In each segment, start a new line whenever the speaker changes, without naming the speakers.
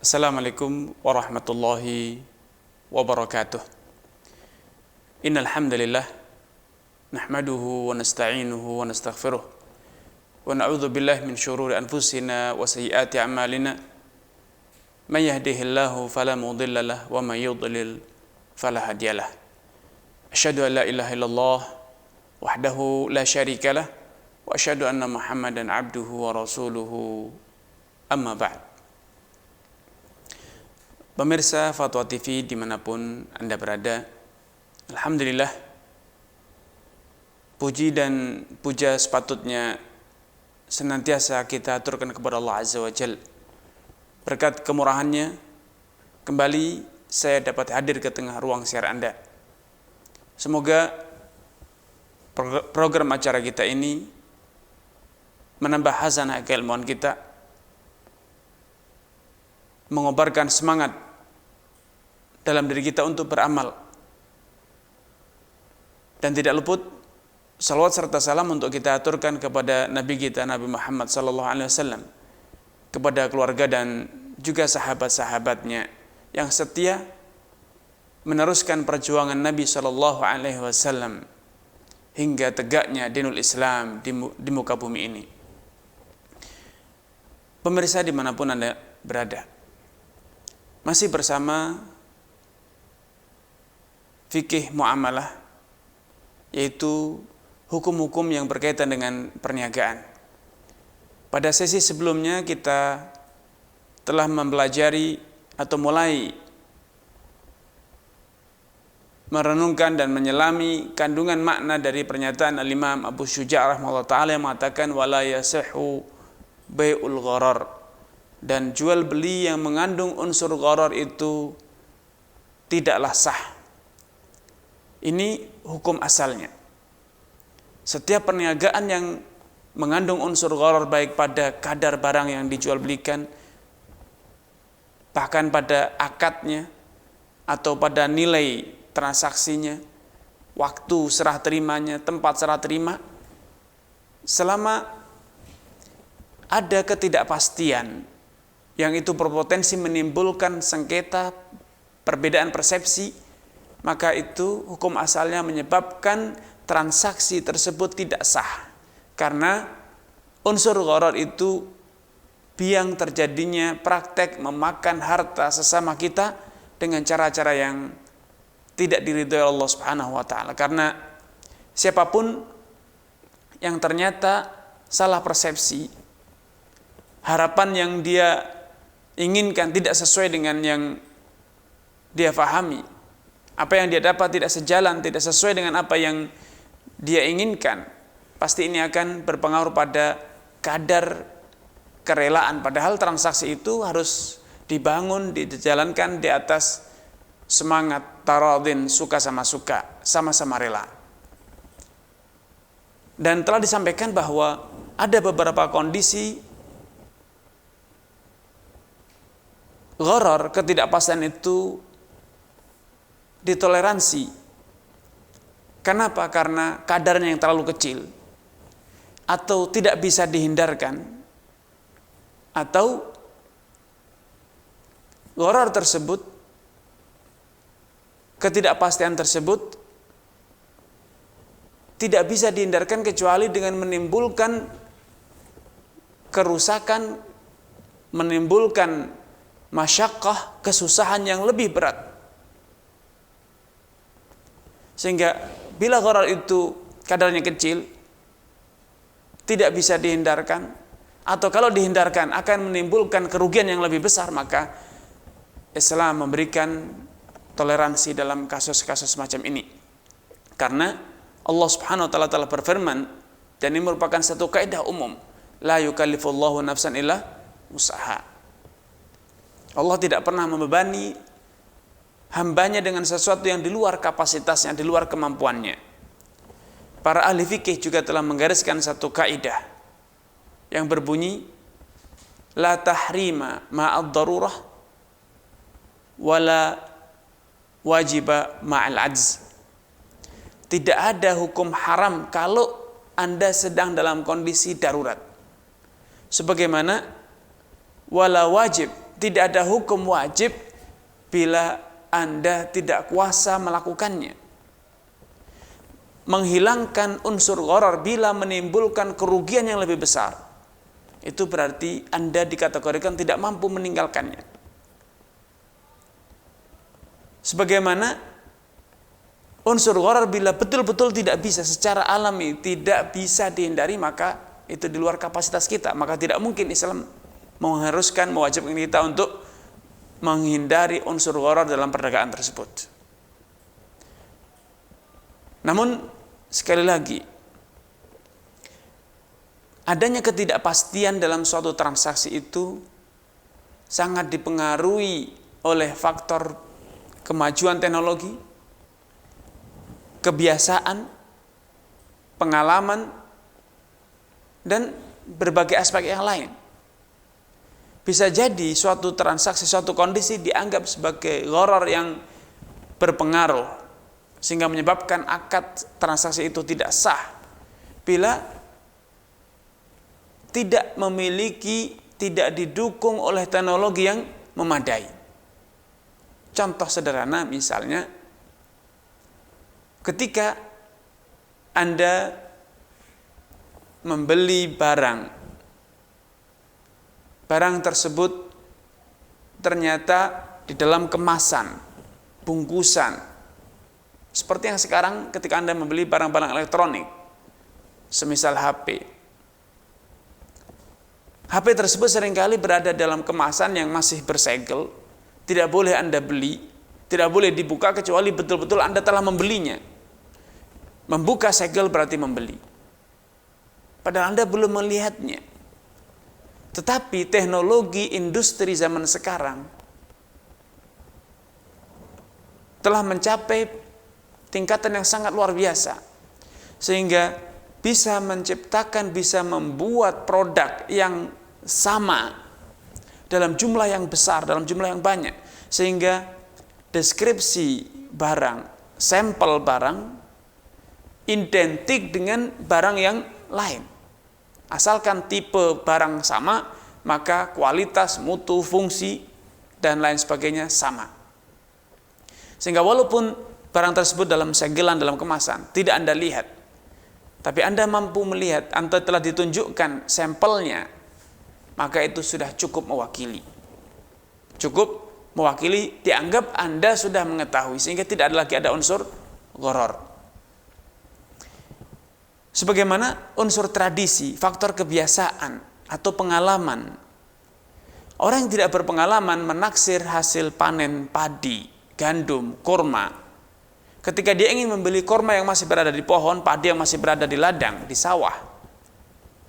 Assalamualaikum warahmatullahi wabarakatuh. Innal hamdalillah nahmaduhu wa nasta'inuhu wa nastaghfiruh wa na'udzu billahi min syururi anfusina wa sayyiati a'malina. May yahdihillahu fala mudilla lahu wa may yudlil fala hadiyalah. Asyhadu an la ilaha illallah wahdahu la syarika lah wa asyhadu anna Muhammadan abduhu wa rasuluhu. Amma ba'd. Pemirsa Fatwa TV dimanapun Anda berada, alhamdulillah, puji dan puja sepatutnya senantiasa kita aturkan kepada Allah Azza wa Jalla. Berkat kemurahannya, kembali saya dapat hadir ke tengah ruang siar Anda. Semoga program acara kita ini menambah hazanah keilmuan kita, mengobarkan semangat dalam diri kita untuk beramal, dan tidak luput salawat serta salam untuk kita aturkan kepada Nabi kita Nabi Muhammad SAW, kepada keluarga dan juga sahabat-sahabatnya yang setia meneruskan perjuangan Nabi SAW hingga tegaknya dinul Islam di muka bumi ini. Pemirsa dimanapun Anda berada, masih bersama fikih muamalah, yaitu hukum-hukum yang berkaitan dengan perniagaan. Pada sesi sebelumnya kita telah mempelajari atau mulai merenungkan dan menyelami kandungan makna dari pernyataan Al-Imam Abu Syuja' rahimahullah ta'ala yang mengatakan wala yasihhu bai'ul gharar, dan jual beli yang mengandung unsur gharar itu tidaklah sah. Ini hukum asalnya. Setiap perniagaan yang mengandung unsur gharar, baik pada kadar barang yang dijual belikan, bahkan pada akadnya atau pada nilai transaksinya, waktu serah terimanya, tempat serah terima, selama ada ketidakpastian yang itu berpotensi menimbulkan sengketa, perbedaan persepsi, maka itu hukum asalnya menyebabkan transaksi tersebut tidak sah, karena unsur gharar itu biang terjadinya praktek memakan harta sesama kita dengan cara-cara yang tidak diridhoi Allah Subhanahu wa taala. Karena siapapun yang ternyata salah persepsi, harapan yang dia inginkan tidak sesuai dengan yang dia fahami, apa yang dia dapat tidak sejalan, tidak sesuai dengan apa yang dia inginkan, pasti ini akan berpengaruh pada kadar kerelaan. Padahal transaksi itu harus dibangun, dijalankan di atas semangat taradin, suka sama suka, sama-sama rela. Dan telah disampaikan bahwa ada beberapa kondisi gharar, ketidakpastian itu ditoleransi. Kenapa? Karena kadarnya yang terlalu kecil, atau tidak bisa dihindarkan, atau gharar tersebut, ketidakpastian tersebut tidak bisa dihindarkan kecuali dengan menimbulkan kerusakan, menimbulkan masyaqqah, kesusahan yang lebih berat. Sehingga bila gharar itu kadarnya kecil, tidak bisa dihindarkan, atau kalau dihindarkan akan menimbulkan kerugian yang lebih besar, maka Islam memberikan toleransi dalam kasus-kasus semacam ini. Karena Allah Subhanahu wa taala telah berfirman, dan ini merupakan satu kaidah umum, la yukallifullahu nafsan illa wus'aha. Allah tidak pernah membebani hambanya dengan sesuatu yang di luar kapasitasnya, di luar kemampuannya. Para ahli fikih juga telah menggariskan satu kaidah yang berbunyi la tahrima ma'ad darurah wala wajiba ma'al ajz. Tidak ada hukum haram kalau Anda sedang dalam kondisi darurat, sebagaimana wala wajib tidak ada hukum wajib bila Anda tidak kuasa melakukannya. Menghilangkan unsur gharar bila menimbulkan kerugian yang lebih besar, itu berarti Anda dikategorikan tidak mampu meninggalkannya. Sebagaimana unsur gharar bila betul-betul tidak bisa secara alami, tidak bisa dihindari, maka itu di luar kapasitas kita. Maka tidak mungkin Islam mengharuskan, mewajibkan kita untuk menghindari unsur gharar dalam perdagangan tersebut. Namun sekali lagi, adanya ketidakpastian dalam suatu transaksi itu sangat dipengaruhi oleh faktor kemajuan teknologi, kebiasaan, pengalaman, dan berbagai aspek yang lain. Bisa jadi suatu transaksi, suatu kondisi dianggap sebagai gharar yang berpengaruh sehingga menyebabkan akad transaksi itu tidak sah bila tidak memiliki, tidak didukung oleh teknologi yang memadai. Contoh sederhana misalnya, ketika Anda membeli barang tersebut ternyata di dalam kemasan, bungkusan, seperti yang sekarang ketika Anda membeli barang-barang elektronik, semisal HP. HP tersebut seringkali berada dalam kemasan yang masih bersegel, tidak boleh Anda beli, tidak boleh dibuka kecuali betul-betul Anda telah membelinya. Membuka segel berarti membeli. Padahal Anda belum melihatnya. Tetapi teknologi industri zaman sekarang telah mencapai tingkatan yang sangat luar biasa, sehingga bisa menciptakan, bisa membuat produk yang sama dalam jumlah yang besar, dalam jumlah yang banyak, sehingga deskripsi barang, sampel barang identik dengan barang yang lain. Asalkan tipe barang sama, maka kualitas, mutu, fungsi, dan lain sebagainya sama. Sehingga walaupun barang tersebut dalam segelan, dalam kemasan, tidak Anda lihat, tapi Anda mampu melihat, Anda telah ditunjukkan sampelnya, maka itu sudah cukup mewakili. Cukup mewakili, dianggap Anda sudah mengetahui, sehingga tidak lagi ada unsur gharar. Sebagaimana unsur tradisi, faktor kebiasaan atau pengalaman. Orang yang tidak berpengalaman menaksir hasil panen padi, gandum, kurma. Ketika dia ingin membeli kurma yang masih berada di pohon, padi yang masih berada di ladang, di sawah,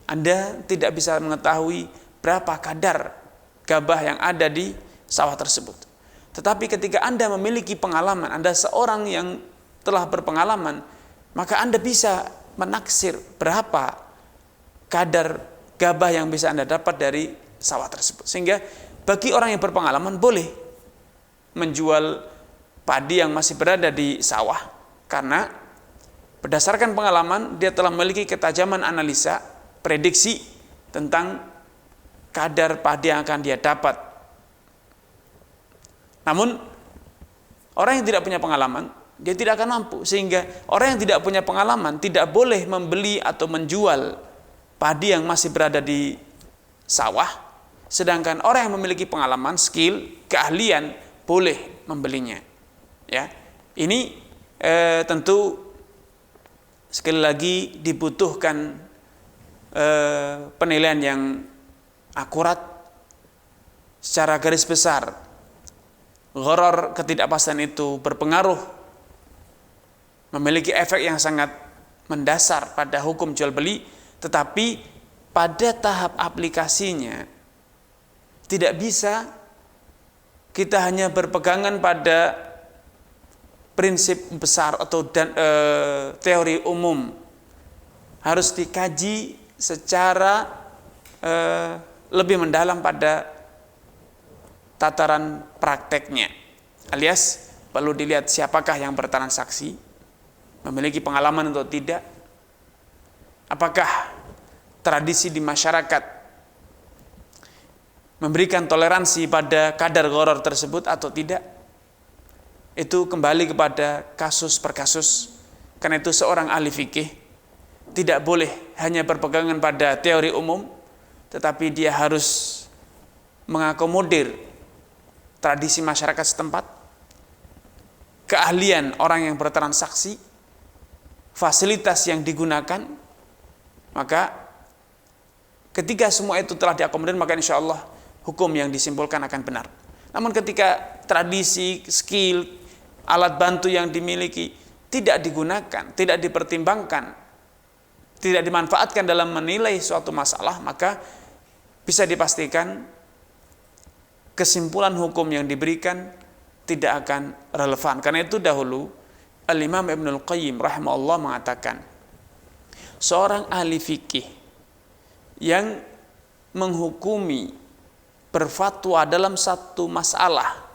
Anda tidak bisa mengetahui berapa kadar gabah yang ada di sawah tersebut. Tetapi ketika Anda memiliki pengalaman, Anda seorang yang telah berpengalaman, maka Anda bisa menaksir berapa kadar gabah yang bisa Anda dapat dari sawah tersebut. Sehingga bagi orang yang berpengalaman boleh menjual padi yang masih berada di sawah, karena berdasarkan pengalaman dia telah memiliki ketajaman analisa, prediksi tentang kadar padi yang akan dia dapat. Namun orang yang tidak punya pengalaman, dia tidak akan mampu. Sehingga orang yang tidak punya pengalaman tidak boleh membeli atau menjual padi yang masih berada di sawah, sedangkan orang yang memiliki pengalaman, skill, keahlian boleh membelinya. Ya, ini tentu sekali lagi dibutuhkan penilaian yang akurat. Secara garis besar, gharar, ketidakpastian itu berpengaruh, memiliki efek yang sangat mendasar pada hukum jual beli, tetapi pada tahap aplikasinya tidak bisa kita hanya berpegangan pada prinsip besar atau teori umum. Harus dikaji secara lebih mendalam pada tataran prakteknya, alias perlu dilihat siapakah yang bertransaksi, memiliki pengalaman atau tidak, apakah tradisi di masyarakat memberikan toleransi pada kadar gharar tersebut atau tidak, itu kembali kepada kasus per kasus. Karena itu seorang ahli fikih tidak boleh hanya berpegangan pada teori umum, tetapi dia harus mengakomodir tradisi masyarakat setempat, keahlian orang yang bertransaksi, fasilitas yang digunakan. Maka ketika semua itu telah diakomodir, maka insya Allah hukum yang disimpulkan akan benar. Namun ketika tradisi, skill, alat bantu yang dimiliki tidak digunakan, tidak dipertimbangkan, tidak dimanfaatkan dalam menilai suatu masalah, maka bisa dipastikan kesimpulan hukum yang diberikan tidak akan relevan. Karena itu dahulu Al-Imam Ibnul Qayyim rahimahullah mengatakan, seorang ahli fikih yang menghukumi, berfatwa dalam satu masalah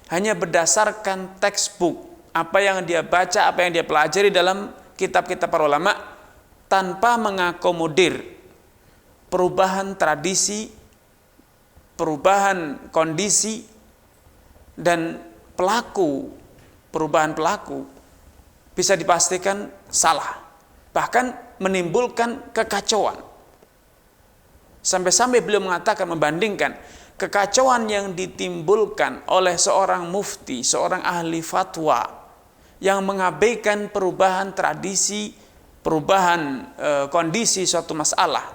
hanya berdasarkan textbook, apa yang dia baca, apa yang dia pelajari dalam kitab-kitab para ulama, tanpa mengakomodir perubahan tradisi, perubahan kondisi, dan perubahan pelaku, bisa dipastikan salah, bahkan menimbulkan kekacauan. Sampai-sampai beliau mengatakan, membandingkan kekacauan yang ditimbulkan oleh seorang mufti, seorang ahli fatwa yang mengabaikan perubahan tradisi, perubahan kondisi suatu masalah,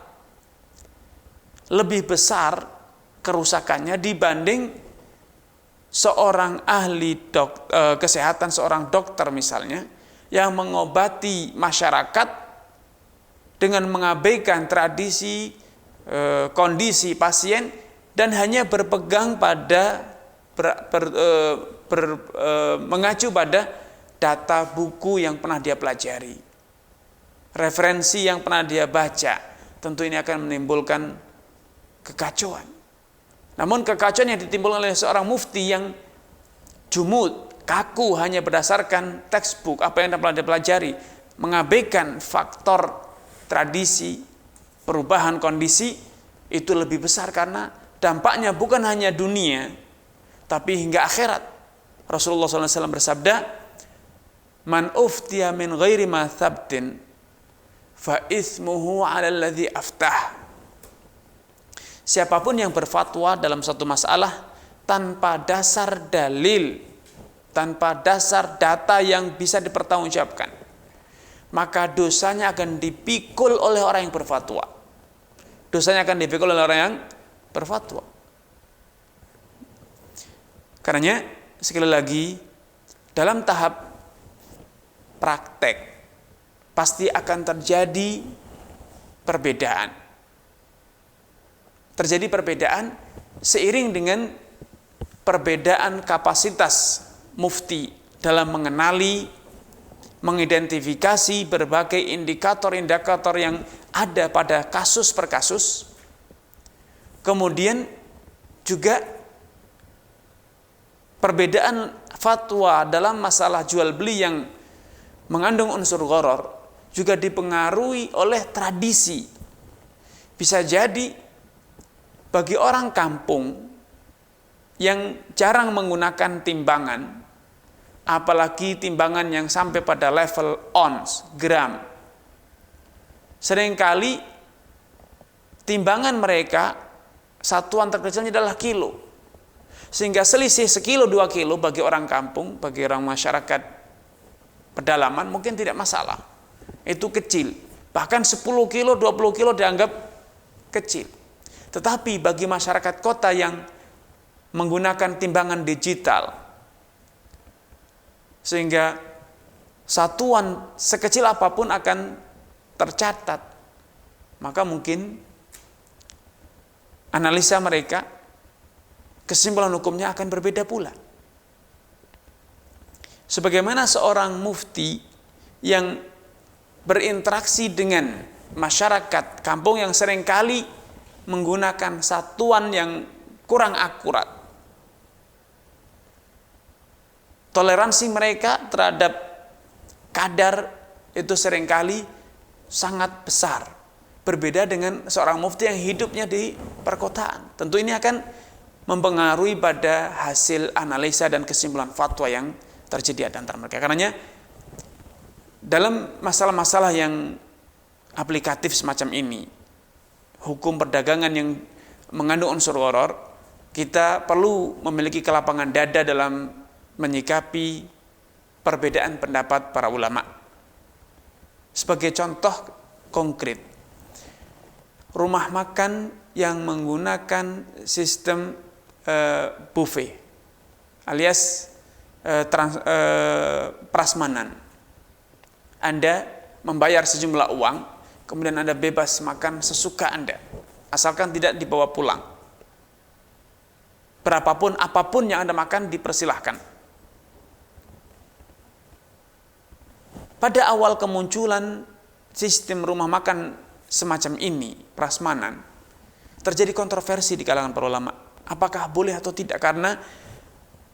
lebih besar kerusakannya dibanding seorang ahli kesehatan, seorang dokter misalnya, yang mengobati masyarakat dengan mengabaikan tradisi, kondisi pasien, dan hanya berpegang pada mengacu pada data buku yang pernah dia pelajari, referensi yang pernah dia baca. Tentu ini akan menimbulkan kekacauan. Namun kekacauan yang ditimbulkan oleh seorang mufti yang jumud, kaku, hanya berdasarkan textbook, apa yang pernah dia pelajari, mengabaikan faktor tradisi, perubahan kondisi, itu lebih besar karena dampaknya bukan hanya dunia, tapi hingga akhirat. Rasulullah SAW bersabda, "Man uftiya min ghairi ma thabtin, fa ismuhu 'ala alladhi aftah." Siapapun yang berfatwa dalam satu masalah tanpa dasar dalil, tanpa dasar data yang bisa dipertanggungjawabkan, maka dosanya akan dipikul oleh orang yang berfatwa. Dosanya akan dipikul oleh orang yang berfatwa. Karenanya, sekali lagi, dalam tahap praktek pasti akan terjadi perbedaan. Terjadi perbedaan seiring dengan perbedaan kapasitas mufti dalam mengenali, mengidentifikasi berbagai indikator-indikator yang ada pada kasus per kasus. Kemudian juga perbedaan fatwa dalam masalah jual beli yang mengandung unsur gharar juga dipengaruhi oleh tradisi. Bisa jadi bagi orang kampung yang jarang menggunakan timbangan, apalagi timbangan yang sampai pada level ons, gram, seringkali timbangan mereka satuan terkecilnya adalah kilo, sehingga selisih sekilo 2 kilo bagi orang kampung, bagi orang masyarakat pedalaman mungkin tidak masalah, itu kecil. Bahkan 10 kilo, 20 kilo dianggap kecil. Tetapi bagi masyarakat kota yang menggunakan timbangan digital, sehingga satuan sekecil apapun akan tercatat, maka mungkin analisa mereka, kesimpulan hukumnya akan berbeda pula. Sebagaimana seorang mufti yang berinteraksi dengan masyarakat kampung yang seringkali menggunakan satuan yang kurang akurat, toleransi mereka terhadap kadar itu seringkali sangat besar, berbeda dengan seorang mufti yang hidupnya di perkotaan. Tentu ini akan mempengaruhi pada hasil analisa dan kesimpulan fatwa yang terjadi di antara mereka. Karenanya dalam masalah-masalah yang aplikatif semacam ini, hukum perdagangan yang mengandung unsur gharar, kita perlu memiliki kelapangan dada dalam menyikapi perbedaan pendapat para ulama. Sebagai contoh konkret, rumah makan yang menggunakan sistem buffet alias prasmanan. Anda membayar sejumlah uang, kemudian Anda bebas makan sesuka Anda, asalkan tidak dibawa pulang. Berapapun, apapun yang Anda makan dipersilahkan. Pada awal kemunculan sistem rumah makan semacam ini, prasmanan, terjadi kontroversi di kalangan para ulama. Apakah boleh atau tidak? Karena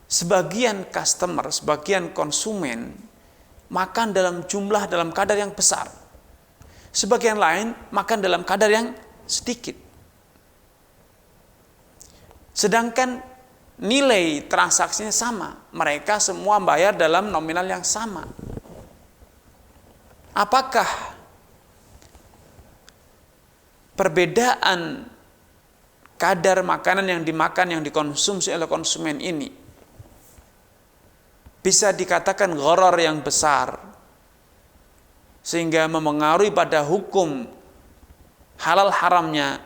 sebagian customer, sebagian konsumen makan dalam jumlah, dalam kadar yang besar. Sebagian lain makan dalam kadar yang sedikit. Sedangkan nilai transaksinya sama. Mereka semua bayar dalam nominal yang sama. Apakah perbedaan kadar makanan yang dimakan, yang dikonsumsi oleh konsumen ini bisa dikatakan gharar yang besar sehingga memengaruhi pada hukum halal haramnya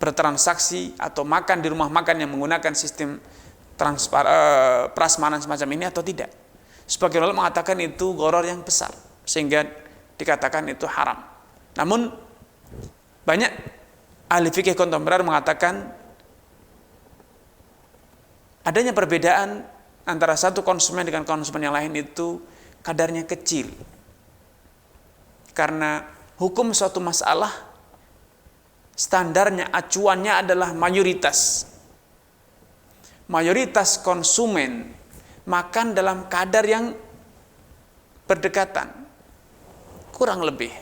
bertransaksi atau makan di rumah makan yang menggunakan sistem prasmanan semacam ini atau tidak? Sebagian ulama mengatakan itu gharar yang besar sehingga dikatakan itu haram. Namun banyak ahli fikih kontemporer mengatakan adanya perbedaan antara satu konsumen dengan konsumen yang lain itu kadarnya kecil. Karena hukum suatu masalah standarnya, acuannya adalah mayoritas. Mayoritas konsumen makan dalam kadar yang berdekatan, kurang lebih.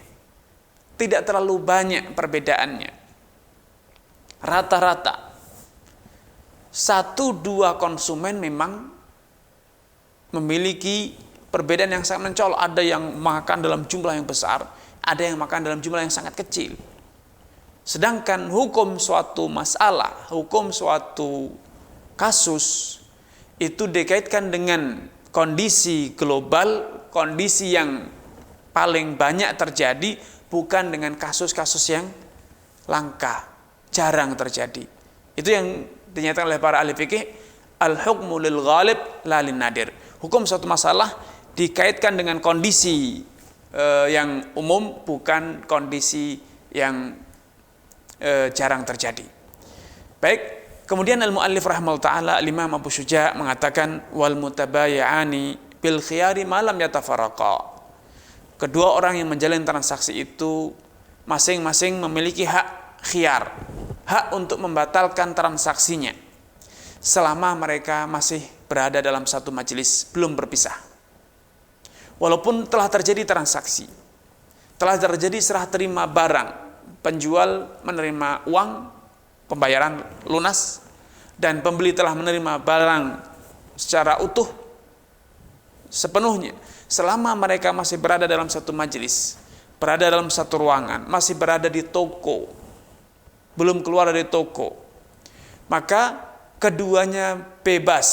Tidak terlalu banyak perbedaannya. Rata-rata 1-2 konsumen memang memiliki perbedaan yang sangat mencolok. Ada yang makan dalam jumlah yang besar, ada yang makan dalam jumlah yang sangat kecil. Sedangkan hukum suatu masalah, hukum suatu kasus itu dikaitkan dengan kondisi global, kondisi yang paling banyak terjadi, bukan dengan kasus-kasus yang langka, jarang terjadi. Itu yang dinyatakan oleh para ahli fikih, al-hukmu lil ghalib la lin nadir. Hukum suatu masalah dikaitkan dengan kondisi yang umum, bukan kondisi yang jarang terjadi. Baik, kemudian al-muallif rahimahullah taala Imam Abu Syuja mengatakan wal mutabayyi'ani bil khiyari ma lam yatafarraqa. Kedua orang yang menjalin transaksi itu masing-masing memiliki hak khiyar, hak untuk membatalkan transaksinya selama mereka masih berada dalam satu majelis, belum berpisah. Walaupun telah terjadi transaksi, telah terjadi serah terima barang, penjual menerima uang, pembayaran lunas, dan pembeli telah menerima barang secara utuh, sepenuhnya. Selama mereka masih berada dalam satu majelis, berada dalam satu ruangan, masih berada di toko, belum keluar dari toko, maka keduanya bebas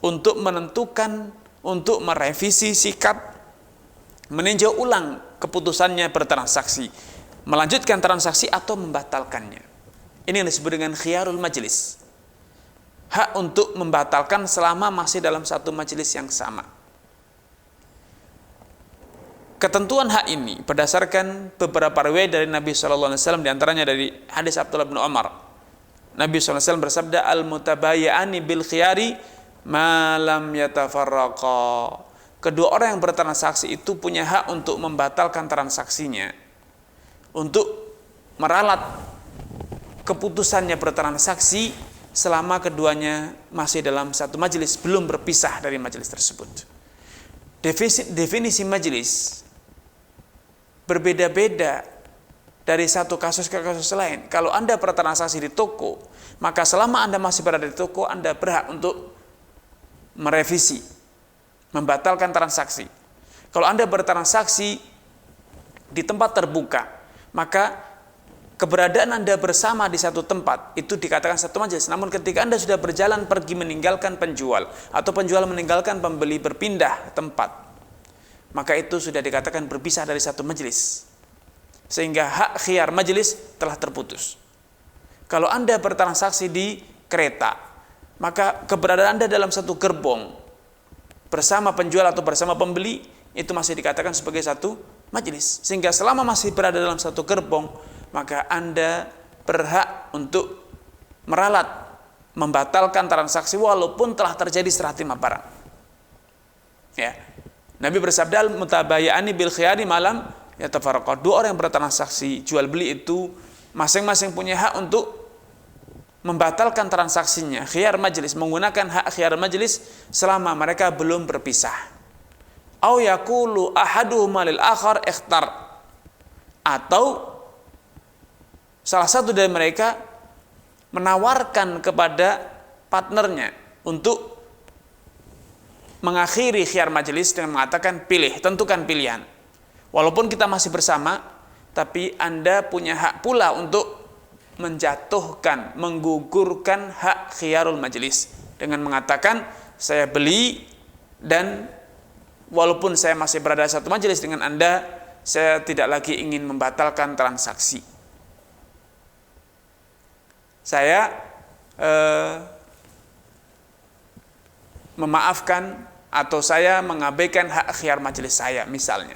untuk menentukan, untuk merevisi sikap, meninjau ulang keputusannya bertransaksi, melanjutkan transaksi atau membatalkannya. Ini yang disebut dengan khiyarul majlis. Hak untuk membatalkan selama masih dalam satu majelis yang sama. Ketentuan hak ini berdasarkan beberapa riwayat dari Nabi SAW, diantaranya dari hadis Abdullah bin Umar. Nabi SAW bersabda, al-mutabayyi'ani bil khiyari ma lam yatafarraqa. Kedua orang yang bertransaksi itu punya hak untuk membatalkan transaksinya, untuk meralat keputusannya bertransaksi selama keduanya masih dalam satu majelis, belum berpisah dari majelis tersebut. Definisi majelis berbeda-beda dari satu kasus ke kasus lain. Kalau Anda bertransaksi di toko, maka selama Anda masih berada di toko, Anda berhak untuk merevisi, membatalkan transaksi. Kalau Anda bertransaksi di tempat terbuka, maka keberadaan Anda bersama di satu tempat itu dikatakan satu majelis. Namun ketika Anda sudah berjalan pergi meninggalkan penjual, atau penjual meninggalkan pembeli berpindah tempat, maka itu sudah dikatakan berpisah dari satu majelis, sehingga hak khiyar majelis telah terputus. Kalau Anda bertransaksi di kereta, maka keberadaan Anda dalam satu gerbong bersama penjual atau bersama pembeli itu masih dikatakan sebagai satu majelis. Sehingga selama masih berada dalam satu gerbong, maka Anda berhak untuk meralat, membatalkan transaksi walaupun telah terjadi serah terima barang. Ya. Nabi bersabda, "Al-mutabayani bil khiyari malam yatafarraqa." Dua orang yang bertransaksi jual beli itu masing-masing punya hak untuk membatalkan transaksinya, khiyar majelis, menggunakan hak khiyar majelis selama mereka belum berpisah. Au yaqulu ahaduhuma lil akhar ikhtar, atau salah satu dari mereka menawarkan kepada partnernya untuk mengakhiri khiyar majelis dengan mengatakan, pilih, tentukan pilihan. Walaupun kita masih bersama, tapi Anda punya hak pula untuk menjatuhkan, menggugurkan hak khiyarul majelis dengan mengatakan, saya beli dan walaupun saya masih berada satu majelis dengan Anda, saya tidak lagi ingin membatalkan transaksi. Saya memaafkan atau saya mengabaikan hak khiyar majelis saya, misalnya.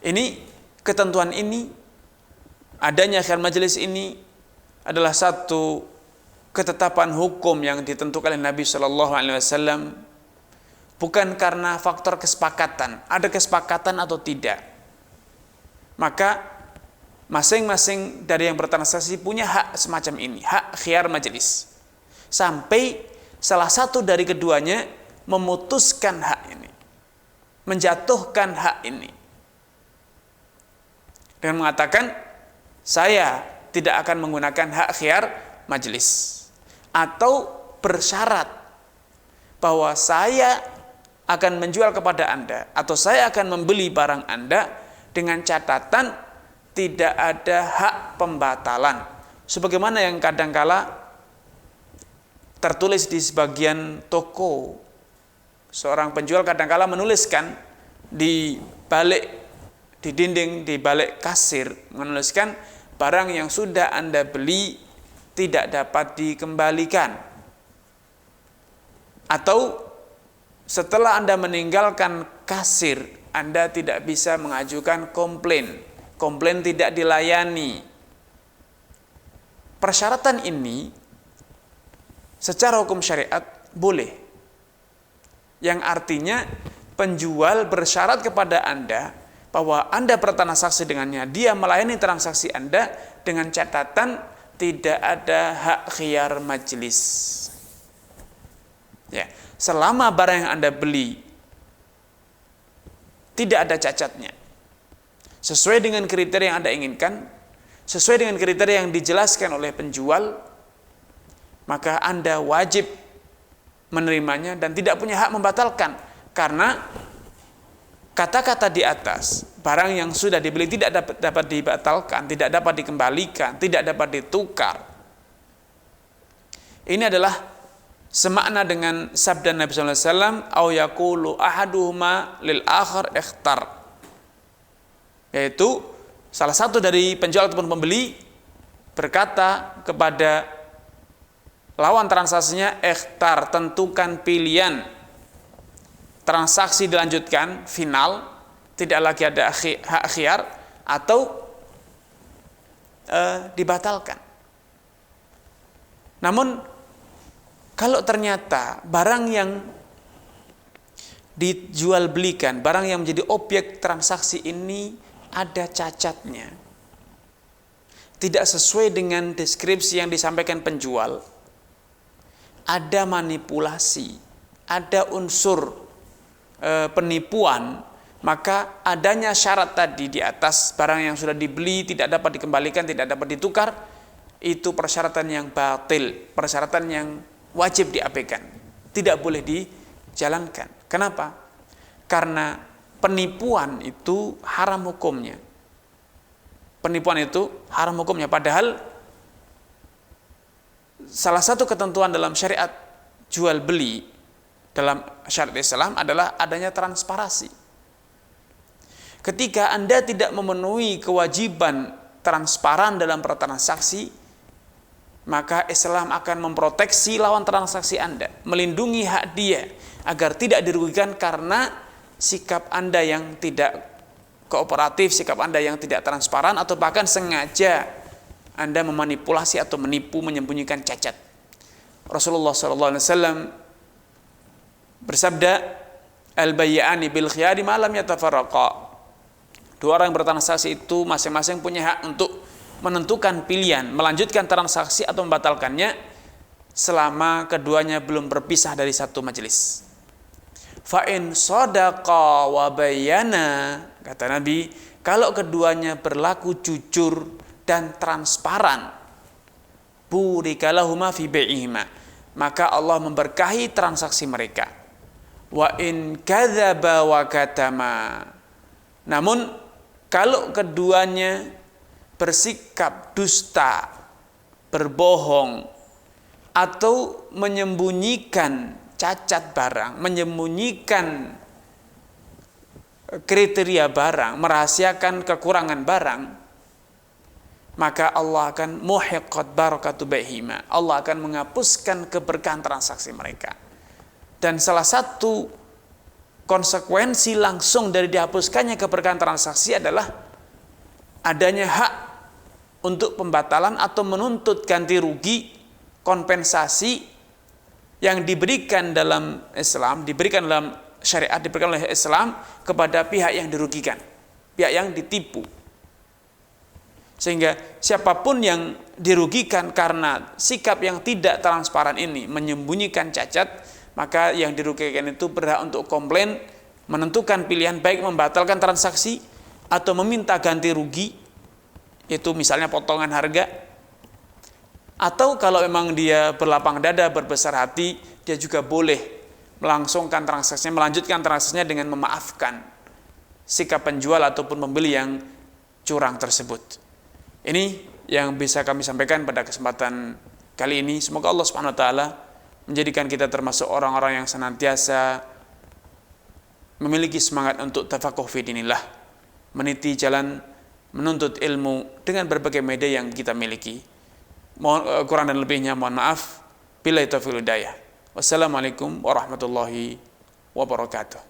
Ini, ketentuan ini, adanya khiyar majelis ini adalah satu ketetapan hukum yang ditentukan oleh Nabi Shallallahu Alaihi Wasallam, bukan karena faktor kesepakatan, ada kesepakatan atau tidak. Maka masing-masing dari yang bertransaksi punya hak semacam ini, hak khiyar majelis, sampai salah satu dari keduanya memutuskan hak ini, menjatuhkan hak ini dengan mengatakan, saya tidak akan menggunakan hak khiyar majelis, atau bersyarat bahwa saya akan menjual kepada Anda atau saya akan membeli barang Anda dengan catatan tidak ada hak pembatalan, sebagaimana yang kadangkala tertulis di sebagian toko. Seorang penjual kadangkala menuliskan di dinding, di balik kasir, menuliskan, barang yang sudah Anda beli tidak dapat dikembalikan, atau setelah Anda meninggalkan kasir, Anda tidak bisa mengajukan komplain tidak dilayani. Persyaratan ini secara hukum syariat boleh, yang artinya penjual bersyarat kepada Anda bahwa Anda bertransaksi dengannya, dia melayani transaksi Anda dengan catatan tidak ada hak khiyar majelis. Ya, selama barang yang Anda beli tidak ada cacatnya, sesuai dengan kriteria yang Anda inginkan, sesuai dengan kriteria yang dijelaskan oleh penjual, maka Anda wajib menerimanya dan tidak punya hak membatalkan. Karena kata-kata di atas, barang yang sudah dibeli tidak dapat dibatalkan, tidak dapat dikembalikan, tidak dapat ditukar, ini adalah semakna dengan sabda Nabi SAW, au yaqulu ahaduhuma lil akhar ikhtar, yaitu salah satu dari penjual ataupun pembeli berkata kepada lawan transaksinya, ikhtar, tentukan pilihan, transaksi dilanjutkan, final, tidak lagi ada hak khiyar, atau dibatalkan. Namun kalau ternyata barang yang dijual belikan, barang yang menjadi objek transaksi ini ada cacatnya, tidak sesuai dengan deskripsi yang disampaikan penjual, ada manipulasi, ada unsur penipuan, maka adanya syarat tadi di atas, barang yang sudah dibeli tidak dapat dikembalikan, tidak dapat ditukar, itu persyaratan yang batil, persyaratan yang wajib diabaikan, tidak boleh dijalankan. Kenapa? Karena penipuan itu haram hukumnya. Penipuan itu haram hukumnya, padahal salah satu ketentuan dalam syariat jual beli dalam syariat Islam adalah adanya transparansi. Ketika Anda tidak memenuhi kewajiban transparan dalam bertransaksi, maka Islam akan memproteksi lawan transaksi Anda, melindungi hak dia agar tidak dirugikan karena sikap Anda yang tidak kooperatif, sikap Anda yang tidak transparan, atau bahkan sengaja Anda memanipulasi atau menipu, menyembunyikan cacat. Rasulullah SAW bersabda, al-bayyani bil khiyari ma lam yatafarraqa. Dua orang yang bertransaksi itu masing-masing punya hak untuk menentukan pilihan, melanjutkan transaksi atau membatalkannya selama keduanya belum berpisah dari satu majelis. Fa in sadaqa wa bayyana, kata Nabi, kalau keduanya berlaku jujur dan transparan, burika lahuma fi bai'ihima, maka Allah memberkahi transaksi mereka. Wa in kadzaba wa katama, namun kalau keduanya bersikap dusta, berbohong, atau menyembunyikan cacat barang, menyembunyikan kriteria barang, merahasiakan kekurangan barang, maka Allah akan muhiqqat barakatu baihima, Allah akan menghapuskan keberkahan transaksi mereka. Dan salah satu konsekuensi langsung dari dihapuskannya keberkahan transaksi adalah adanya hak untuk pembatalan atau menuntut ganti rugi, kompensasi yang diberikan dalam Islam, diberikan dalam syariat, diberikan oleh Islam kepada pihak yang dirugikan, pihak yang ditipu. Sehingga siapapun yang dirugikan karena sikap yang tidak transparan ini, menyembunyikan cacat, maka yang dirugikan itu berhak untuk komplain, menentukan pilihan baik membatalkan transaksi atau meminta ganti rugi, itu misalnya potongan harga, atau kalau memang dia berlapang dada, berbesar hati, dia juga boleh melangsungkan transaksinya, melanjutkan transaksinya dengan memaafkan sikap penjual ataupun pembeli yang curang tersebut. Ini yang bisa kami sampaikan pada kesempatan kali ini. Semoga Allah Subhanahu wa taala menjadikan kita termasuk orang-orang yang senantiasa memiliki semangat untuk tafaqquh fi dinillah, meniti jalan menuntut ilmu dengan berbagai media yang kita miliki. Mohon kurang dan lebihnya mohon maaf. Billahi taufiq wal hidayah. Wassalamualaikum warahmatullahi wabarakatuh.